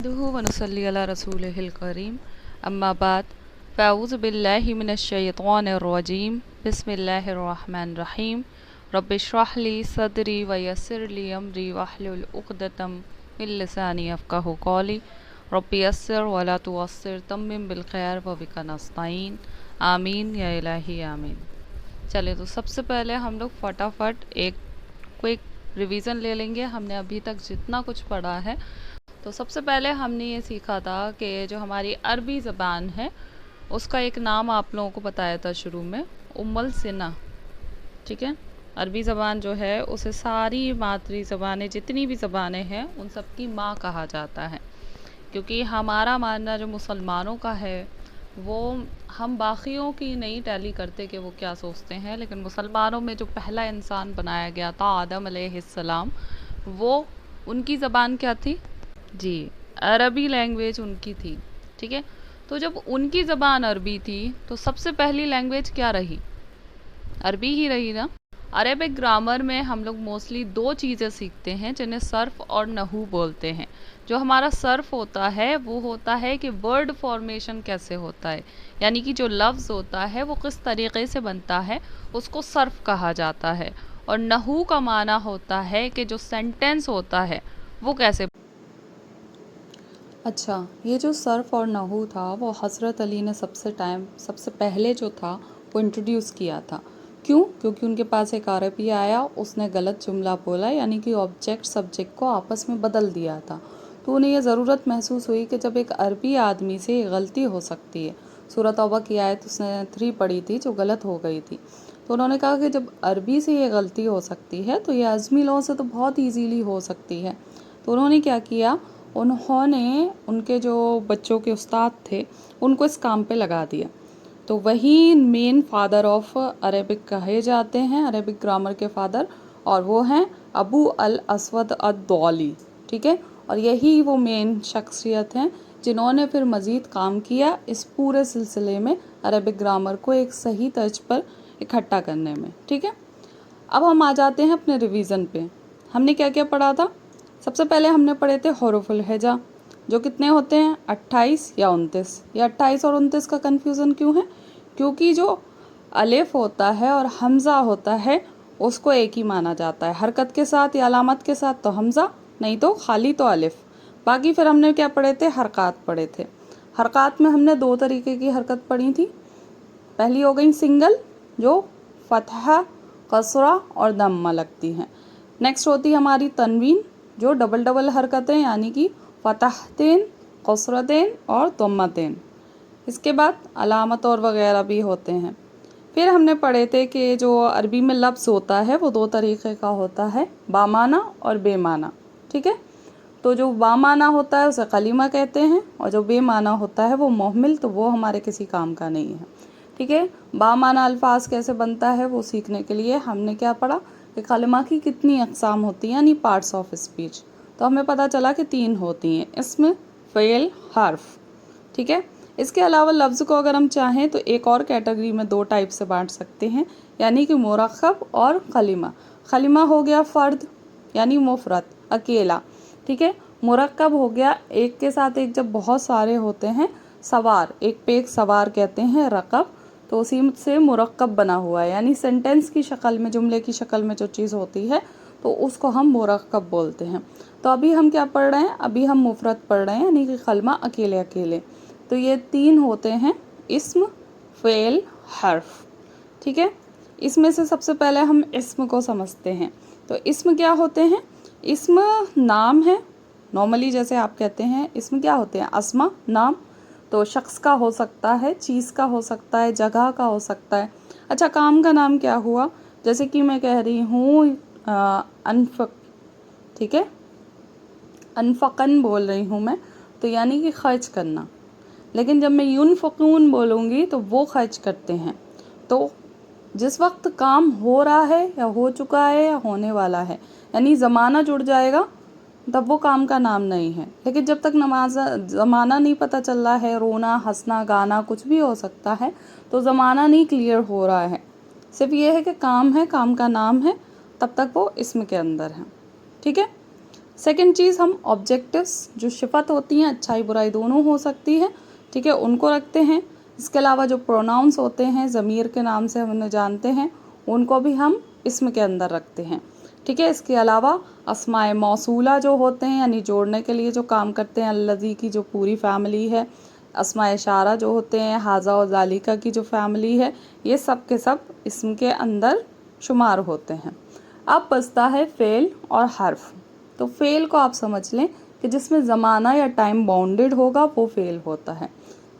ونصلي على رسوله الكريم أما بعد فأعوذ بالله من الشيطان الرجيم بسم الله الرحمن الرحيم رب اشرح لي صدري ويسر لي أمري واحلل عقدة من لساني يفقهوا قولي رب يسر ولا تعسر تمم بالخير وبك نستعين آمین یا الہی آمین۔ چلے تو سب سے پہلے ہم لوگ فٹافٹ ایک کوئک ریویژن لے لیں گے۔ ہم نے ابھی تک جتنا کچھ پڑھا ہے تو سب سے پہلے ہم نے یہ سیکھا تھا کہ جو ہماری عربی زبان ہے اس کا ایک نام آپ لوگوں کو بتایا تھا شروع میں، ام السنہ، ٹھیک ہے۔ عربی زبان جو ہے اسے ساری مادری زبانیں جتنی بھی زبانیں ہیں ان سب کی ماں کہا جاتا ہے، کیونکہ ہمارا ماننا جو مسلمانوں کا ہے وہ ہم باقیوں کی نہیں ٹیلی کرتے کہ وہ کیا سوچتے ہیں، لیکن مسلمانوں میں جو پہلا انسان بنایا گیا تھا آدم علیہ السلام، وہ ان کی زبان کیا تھی؟ جی، عربی لینگویج ان کی تھی، ٹھیک ہے۔ تو جب ان کی زبان عربی تھی تو سب سے پہلی لینگویج کیا رہی؟ عربی ہی رہی نا۔ عربک گرامر میں ہم لوگ موسٹلی دو چیزیں سیکھتے ہیں جنہیں صرف اور نحو بولتے ہیں۔ جو ہمارا صرف ہوتا ہے وہ ہوتا ہے کہ ورڈ فارمیشن کیسے ہوتا ہے، یعنی کہ جو لفظ ہوتا ہے وہ کس طریقے سے بنتا ہے، اس کو صرف کہا جاتا ہے۔ اور نحو کا معنی ہوتا ہے کہ جو سینٹنس ہوتا ہے وہ کیسے۔ اچھا، یہ جو صرف اور نحو تھا وہ حضرت علی نے سب سے پہلے جو تھا وہ انٹروڈیوس کیا تھا۔ کیوں؟ کیونکہ ان کے پاس ایک عربی آیا، اس نے غلط جملہ بولا، یعنی کہ آبجیکٹ سبجیکٹ کو آپس میں بدل دیا تھا، تو انہیں یہ ضرورت محسوس ہوئی کہ جب ایک عربی آدمی سے یہ غلطی ہو سکتی ہے، سورۃ توبہ کی آیت اس نے 3 پڑھی تھی جو غلط ہو گئی تھی، تو انہوں نے کہا کہ جب عربی سے یہ غلطی ہو سکتی ہے تو یہ عجمی لوگوں سے تو بہت ایزیلی ہو سکتی ہے۔ تو انہوں نے کیا کیا، انہوں نے ان کے جو بچوں کے استاد تھے ان کو اس کام پہ لگا دیا، تو وہی مین فادر آف عربک کہے جاتے ہیں، عربک گرامر کے فادر، اور وہ ہیں ابو الاسود الدؤلی، ٹھیک ہے۔ اور یہی وہ مین شخصیت ہیں جنہوں نے پھر مزید کام کیا اس پورے سلسلے میں عربک گرامر کو ایک صحیح طرز پر اکٹھا کرنے میں، ٹھیک ہے۔ اب ہم آ جاتے ہیں اپنے ریویژن پہ۔ ہم نے کیا کیا پڑھا تھا؟ سب سے پہلے ہم نے پڑھے تھے حروف الہجا، جو کتنے ہوتے ہیں؟ 28 یا 29۔ یہ 28 اور 29 کا کنفیوژن کیوں ہے؟ کیونکہ جو الف ہوتا ہے اور حمزہ ہوتا ہے اس کو ایک ہی مانا جاتا ہے، حرکت کے ساتھ یا علامت کے ساتھ تو حمزہ، نہیں تو خالی تو الف۔ باقی پھر ہم نے کیا پڑھے تھے؟ حرکات پڑھے تھے۔ حرکات میں ہم نے 2 طریقے کی حرکت پڑھی تھی۔ پہلی ہو گئی سنگل، جو فتحہ، کسرہ اور دمہ لگتی ہیں۔ نیکسٹ ہوتی ہماری تنوین، جو ڈبل حرکتیں، یعنی کہ فتحتین، کسرتین اور ضمتین۔ اس کے بعد علامت اور وغیرہ بھی ہوتے ہیں۔ پھر ہم نے پڑھے تھے کہ جو عربی میں لفظ ہوتا ہے وہ 2 طریقے کا ہوتا ہے، بامعنی اور بے معنی، ٹھیک ہے۔ تو جو بامعنی ہوتا ہے اسے کلمہ کہتے ہیں، اور جو بے معنی ہوتا ہے وہ محمل، تو وہ ہمارے کسی کام کا نہیں ہے، ٹھیک ہے۔ بامعنی الفاظ کیسے بنتا ہے وہ سیکھنے کے لیے ہم نے کیا پڑھا کہ کلمہ کی کتنی اقسام ہوتی ہیں، یعنی پارٹس آف اسپیچ، تو ہمیں پتہ چلا کہ 3 ہوتی ہیں، اسم، فعل، حرف، ٹھیک ہے۔ اس کے علاوہ لفظ کو اگر ہم چاہیں تو ایک اور کیٹیگری میں 2 ٹائپ سے بانٹ سکتے ہیں، یعنی کہ مرکب اور کلمہ۔ کلمہ ہو گیا فرد، یعنی مفرد، اکیلا، ٹھیک ہے۔ مرکب ہو گیا ایک کے ساتھ ایک جب بہت سارے ہوتے ہیں، سوار، ایک پہ ایک سوار کہتے ہیں، رقب، تو اسی سے مرکب بنا ہوا ہے، یعنی سینٹنس کی شکل میں، جملے کی شکل میں جو چیز ہوتی ہے تو اس کو ہم مرکب بولتے ہیں۔ تو ابھی ہم کیا پڑھ رہے ہیں؟ ابھی ہم مفرد پڑھ رہے ہیں، یعنی کہ کلمہ اکیلے۔ تو یہ 3 ہوتے ہیں، اسم، فعل، حرف، ٹھیک ہے۔ اس میں سے سب سے پہلے ہم اسم کو سمجھتے ہیں۔ تو اسم کیا ہوتے ہیں؟ اسم نام ہے، نارملی جیسے آپ کہتے ہیں اسم کیا ہوتے ہیں؟ اسما، نام، تو شخص کا ہو سکتا ہے، چیز کا ہو سکتا ہے، جگہ کا ہو سکتا ہے۔ اچھا، کام کا نام کیا ہوا؟ جیسے کہ میں کہہ رہی ہوں انفق، ٹھیک ہے، انفقن بول رہی ہوں میں، تو یعنی کہ خرچ کرنا، لیکن جب میں ینفقون بولوں گی تو وہ خرچ کرتے ہیں۔ تو جس وقت کام ہو رہا ہے یا ہو چکا ہے یا ہونے والا ہے، یعنی زمانہ جڑ جائے گا تب وہ کام کا نام نہیں ہے، لیکن جب تک زمانہ نہیں پتہ چل رہا ہے، رونا، ہنسنا، گانا کچھ بھی ہو سکتا ہے، تو زمانہ نہیں کلیئر ہو رہا ہے، صرف یہ ہے کہ کام ہے، کام کا نام ہے، تب تک وہ اسم کے اندر ہے، ٹھیک ہے۔ सेकंड चीज़, हम ऑब्जेक्टिव्स जो सिफत होती हैं, अच्छाई बुराई दोनों हो सकती है, ठीक है, उनको रखते हैं। इसके अलावा जो प्रोनाउंस होते हैं, ज़मीर के नाम से हम उन्हें जानते हैं, उनको भी हम इसम के अंदर रखते हैं, ठीक है। इसके अलावा अस्माए मौसूला जो होते हैं, यानी जोड़ने के लिए जो काम करते हैं, अल्लज़ी की जो पूरी फैमिली है, अस्माए इशारा जो होते हैं, हाजा और ज़ालिका की जो फैमिली है, ये सब के सब इसम के अंदर शुमार होते हैं। अब बचता है फ़ेल और हर्फ। तो फ़ेल को आप समझ लें कि जिसमें ज़माना या टाइम बाउंडेड होगा वो फ़ेल होता है,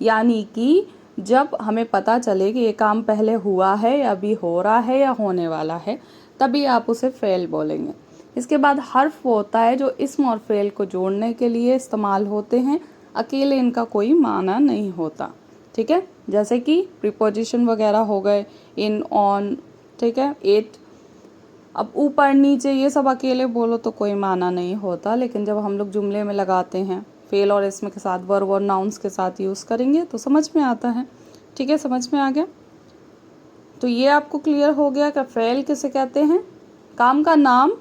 यानी कि जब हमें पता चले कि ये काम पहले हुआ है या अभी हो रहा है या होने वाला है, तभी आप उसे फ़ेल बोलेंगे। इसके बाद हर्फ वो होता है जो इसम और फ़ेल को जोड़ने के लिए इस्तेमाल होते हैं, अकेले इनका कोई माना नहीं होता, ठीक है। जैसे कि प्रीपोजिशन वगैरह हो गए, इन, ऑन, ठीक है, एट। अब ऊपर नीचे ये सब अकेले बोलो तो कोई माना नहीं होता, लेकिन जब हम लोग जुमले में लगाते हैं फ़ेल और इसम के साथ, वर्ब और नाउन्स के साथ यूज़ करेंगे तो समझ में आता है, ठीक है, समझ में आ गया। तो ये आपको क्लियर हो गया कि फ़ेल किसे कहते हैं, काम का नाम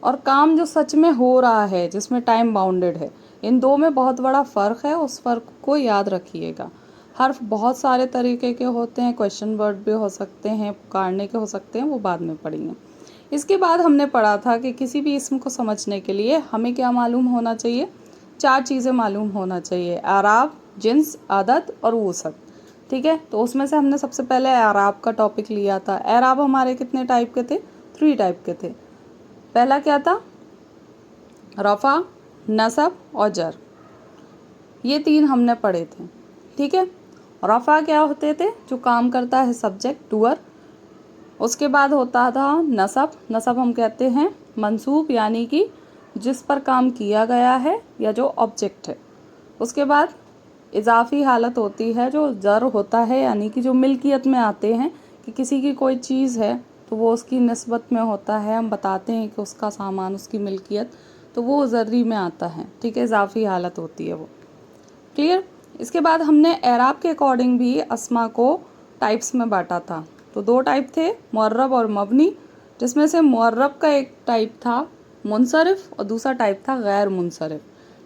और काम जो सच में हो रहा है जिसमें टाइम बाउंडेड है, इन दो में बहुत बड़ा फ़र्क है, उस फ़र्क को याद रखिएगा। हर्फ बहुत सारे तरीके के होते हैं, क्वेश्चन वर्ड भी हो सकते हैं, पुकारने के हो सकते हैं, वो बाद में पढ़ेंगे। इसके बाद हमने पढ़ा था कि किसी भी इसम को समझने के लिए हमें क्या मालूम होना चाहिए, 4 चीज़ें मालूम होना चाहिए, आराब, जिन्स, आदत और वसत, ठीक है। तो उसमें से हमने सबसे पहले आराब का टॉपिक लिया था। आराब हमारे कितने टाइप के थे, 3 टाइप के थे। पहला क्या था, रफ़ा, नसब और जर, ये 3 हमने पढ़े थे, ठीक है। रफ़ा क्या होते थे, जो काम करता है सब्जेक्ट, डूअर। उसके बाद होता था नसब, नसब हम कहते हैं मंसूब, यानी कि जिस पर काम किया गया है या जो ऑब्जेक्ट है। उसके बाद इजाफ़ी हालत होती है जो ज़र होता है, यानी कि जो मिल्कियत में आते हैं, कि किसी की कोई चीज़ है तो वो उसकी निस्बत में होता है, हम बताते हैं कि उसका सामान, उसकी मिल्कियत, तो वो ज़र्री में आता है, ठीक है, इजाफ़ी हालत होती है वो, क्लियर। इसके बाद हमने एराब के अकॉर्डिंग भी अस्मा को टाइप्स में बांटा था। तो 2 टाइप थे, मुअर्रब और मबनी, जिसमें से मुअर्रब का एक टाइप था मुनसरिफ और दूसरा टाइप था गैर मुनसरिफ,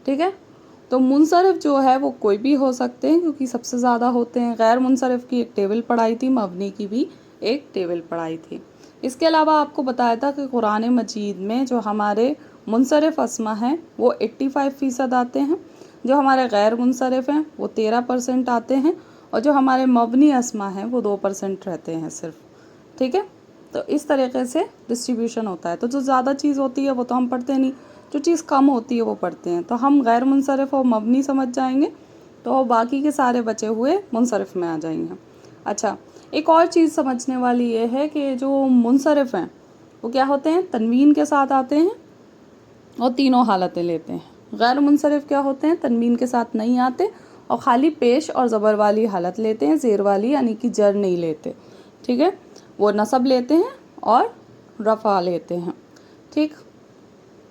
ठीक है। तो मुनसरिफ जो है वो कोई भी हो सकते हैं क्योंकि सबसे ज़्यादा होते हैं। गैर मुनसरिफ की एक टेबल पढ़ाई थी, मबनी की भी एक टेबल पढ़ाई थी। इसके अलावा आपको बताया था कि कुरान मजीद में जो हमारे मुनसरिफ अस्मा हैं वो 85% आते हैं, जो हमारे गैर मुनसरिफ हैं वो 13% आते हैं, और जो हमारे मबनी अस्मा हैं वो 2% रहते हैं सिर्फ, ठीक है। तो इस तरीके से डिस्ट्रीब्यूशन होता है। तो जो ज़्यादा चीज़ होती है वो तो हम पढ़ते नहीं, जो चीज़ कम होती है वो पढ़ते हैं। तो हम गैर मुनसरिफ और मबनी समझ जाएंगे तो बाकी के सारे बचे हुए मुनसरिफ में आ जाएंगे। अच्छा, एक और चीज़ समझने वाली ये है कि जो मुनसरिफ हैं वो क्या होते हैं, तनवीन के साथ आते हैं और तीनों हालतें लेते हैं। गैर मुनसरिफ क्या होते हैं, तनवीन के साथ नहीं आते और ख़ाली पेश और ज़बर वाली हालत लेते हैं, ज़ेर वाली यानी कि जर नहीं लेते, ठीक है। वो नसब लेते हैं और रफ़ा लेते हैं, ठीक।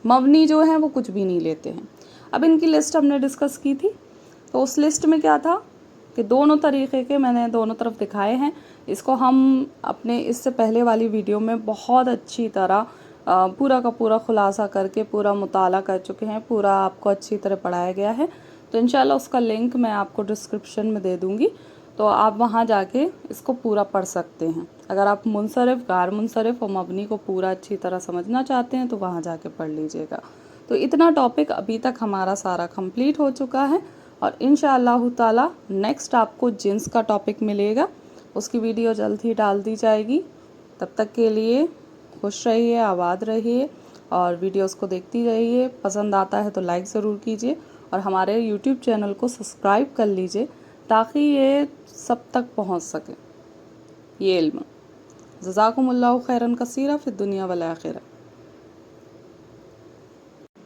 मबनी जो है वो कुछ भी नहीं लेते हैं। अब इनकी लिस्ट हमने डिस्कस की थी, तो उस लिस्ट में क्या था कि दोनों तरीक़े के मैंने दोनों तरफ दिखाए हैं। इसको हम अपने इससे पहले वाली वीडियो में बहुत अच्छी तरह पूरा का पूरा खुलासा करके पूरा मुताला कर चुके हैं, पूरा आपको अच्छी तरह पढ़ाया गया है। तो इंशाल्लाह उसका लिंक मैं आपको डिस्क्रिप्शन में दे दूँगी, तो आप वहाँ जाके इसको पूरा पढ़ सकते हैं। अगर आप मुनसरिफ, गैर मुनसरिफ और मबनी को पूरा अच्छी तरह समझना चाहते हैं तो वहाँ जाके पढ़ लीजिएगा। तो इतना टॉपिक अभी तक हमारा सारा कंप्लीट हो चुका है, और इंशाअल्लाह ताला नेक्स्ट आपको जिन्स का टॉपिक मिलेगा, उसकी वीडियो जल्द ही डाल दी जाएगी। तब तक के लिए खुश रहिए, आबाद रहिए और वीडियोस को देखती रहिए। पसंद आता है तो लाइक ज़रूर कीजिए और हमारे यूट्यूब चैनल को सब्सक्राइब कर लीजिए ताकि ये सब तक पहुंच सके ये इल्म। जज़ाकुमुल्लाहु खैरन कसीरा फ़िद दुनिया वल आखिरह।